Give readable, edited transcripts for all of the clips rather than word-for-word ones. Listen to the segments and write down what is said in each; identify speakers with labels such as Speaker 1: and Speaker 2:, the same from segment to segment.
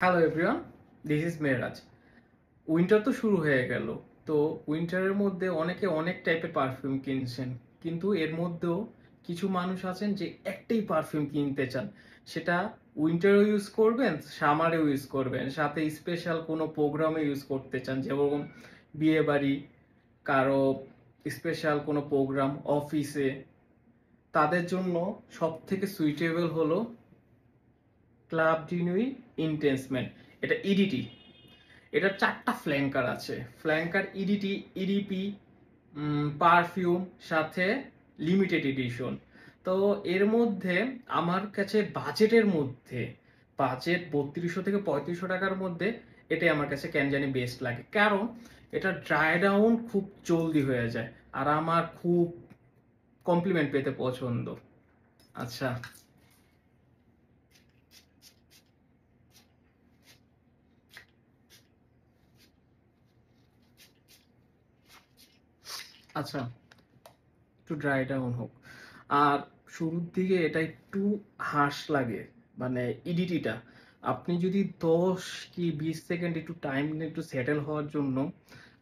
Speaker 1: Hello everyone, this is Meraj. Winter তো শুরু হয়ে গেল। তো উইন্টারের মধ্যে অনেকে অনেক টাইপের পারফিউম কিনছেন, কিন্তু এর মধ্যেও কিছু মানুষ আছেন যে একটাই পারফিউম কিনতে চান। সেটা উইন্টারও ইউজ করবেন, সামারেও ইউজ করবেন, সাথে স্পেশাল কোনো প্রোগ্রামে ইউজ করতে চান, যেমন বিয়ে বাড়ি, কারো স্পেশাল কোনো প্রোগ্রাম, অফিসে। তাদের জন্য সব থেকে সুইটেবল হলো ক্লাব ডিনুই ইন্টেন্সমেন্ট। এটা ইডিটি। এটার 4টা ফ্ল্যাঙ্কার আছে। ফ্ল্যাঙ্কার ইডিটি, ইডিপি, পারফিউম, সাথে লিমিটেড এডিশন। তো এর মধ্যে আমার কাছে বাজেটের মধ্যে, বাজেট 3200 থেকে 3500 টাকার মধ্যে এটাই আমার কাছে কেন জানি বেস্ট লাগে, কারণ এটা ড্রাই ডাউন খুব জলদি হয়ে যায় আর আমার খুব কমপ্লিমেন্ট পেতে পছন্দ। আচ্ছা আচ্ছা একটু ড্রাই ডাউন হোক। আর শুরুর দিকে এটা একটু হার্শ লাগে, মানে ইডিটিটা। আপনি যদি 10 কি 20 সেকেন্ড একটু টাইম নেন একটু সেটেল হওয়ার জন্য,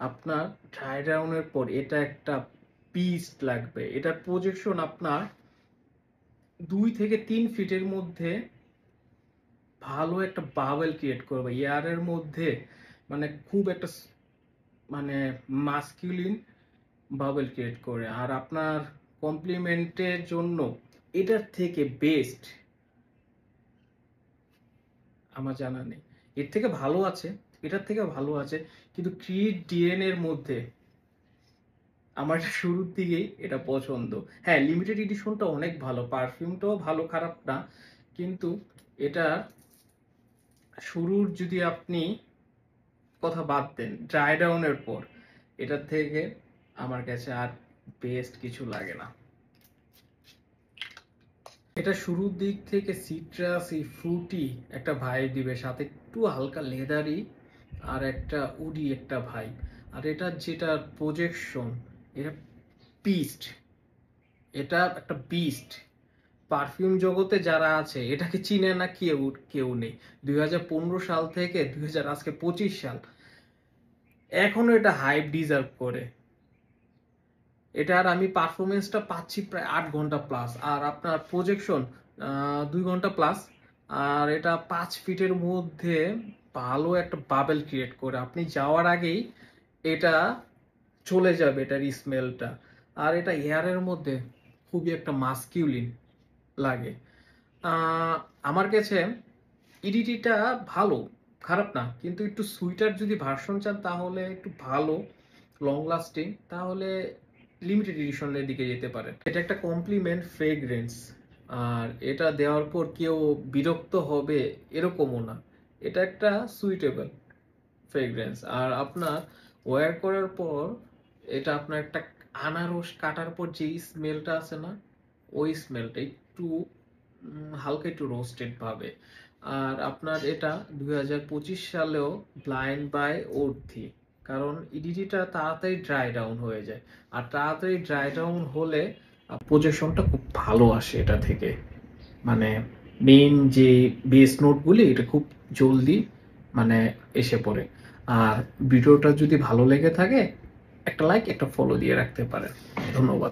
Speaker 1: আপনার ড্রাই ডাউনের পর এটা একটা পিস্ট লাগবে। এটার প্রজেকশন আপনার 2 থেকে 3 ফিটের মধ্যে ভালো একটা বাবেল ক্রিয়েট করবে এয়ারের মধ্যে, মানে খুব একটা মানে মাস্কুলিন বাবেল ক্রিয়েট করে। আর আপনার কমপ্লিমেন্টের জন্য এটার থেকে বেস্ট আমার জানা নেই। এর থেকে ভালো আছে, এটার থেকে ভালো আছে, কিন্তু ক্রিড ডিএন এর মধ্যে আমার শুরুর দিকেই এটা পছন্দ। হ্যাঁ, লিমিটেড এডিশনটা অনেক ভালো, পারফিউমটাও ভালো, খারাপ না, কিন্তু এটার শুরুর যদি আপনি কথা বাদ দেন ড্রাই ডাউনের পর, এটার থেকে আমার কাছে আর বেস্ট কিছু লাগে না। এটা শুরুর দিক থেকে সিট্রাসি ফ্রুটি একটা ভাইব দিবে, সাথে একটু হালকা লেদারি আর একটা উডি একটা ভাইব। আর এটা যেটা প্রজেকশন, এটা বিস্ট, এটা একটা বিস্ট। পারফিউম জগতে যারা আছে এটাকে চিনে না কেউ কেউ নেই। 2015 সাল থেকে আজকে 25 সাল, এখনো এটা হাইপ ডিজার্ভ করে। এটার আমি পারফরমেন্সটা পাচ্ছি প্রায় 8 ঘন্টা প্লাস, আর আপনার প্রজেকশন 2 ঘন্টা প্লাস। আর এটা 5 ফিটের মধ্যে ভালো একটা বাবেল ক্রিয়েট করে, আপনি যাওয়ার আগেই এটা চলে যাবে এটার স্মেলটা। আর এটা এয়ারের মধ্যে খুবই একটা মাস্কিউলিন লাগে। আহ, আমার কাছে ইডিটিটা ভালো, খারাপ না, কিন্তু একটু সুইটার যদি ভার্সন চান তাহলে একটু ভালো লং লাস্টিং, তাহলে লিমিটেড এডিশনের দিকে যেতে পারেন। এটা একটা কমপ্লিমেন্ট ফ্রেগ্রেন্স, আর এটা দেওয়ার পর কেউ বিরক্ত হবে এরকমও না। এটা একটা সুইটেবল ফ্রেগ্রেন্স। আর আপনার ওয়্যার করার পর এটা আপনার একটা আনারস কাটার পর যেই স্মেলটা আছে না, ওই স্মেলটা একটু হালকা একটু রোস্টেড ভাবে। আর আপনার এটা 2025 সালেও ব্লাইন্ড বাই অর্থি, কারণ ইডিটিটা তাড়াতাড়ি ড্রাই ডাউন হয়ে যায়। আর তাড়াতাড়ি ড্রাই ডাউন হলে প্রজেকশনটা খুব ভালো আসে এটা থেকে, মানে মেইন যে বেস নোটগুলি এটা খুব জলদি মানে এসে পড়ে। আর ভিডিওটা যদি ভালো লেগে থাকে একটা লাইক একটা ফলো দিয়ে রাখতে পারেন। ধন্যবাদ।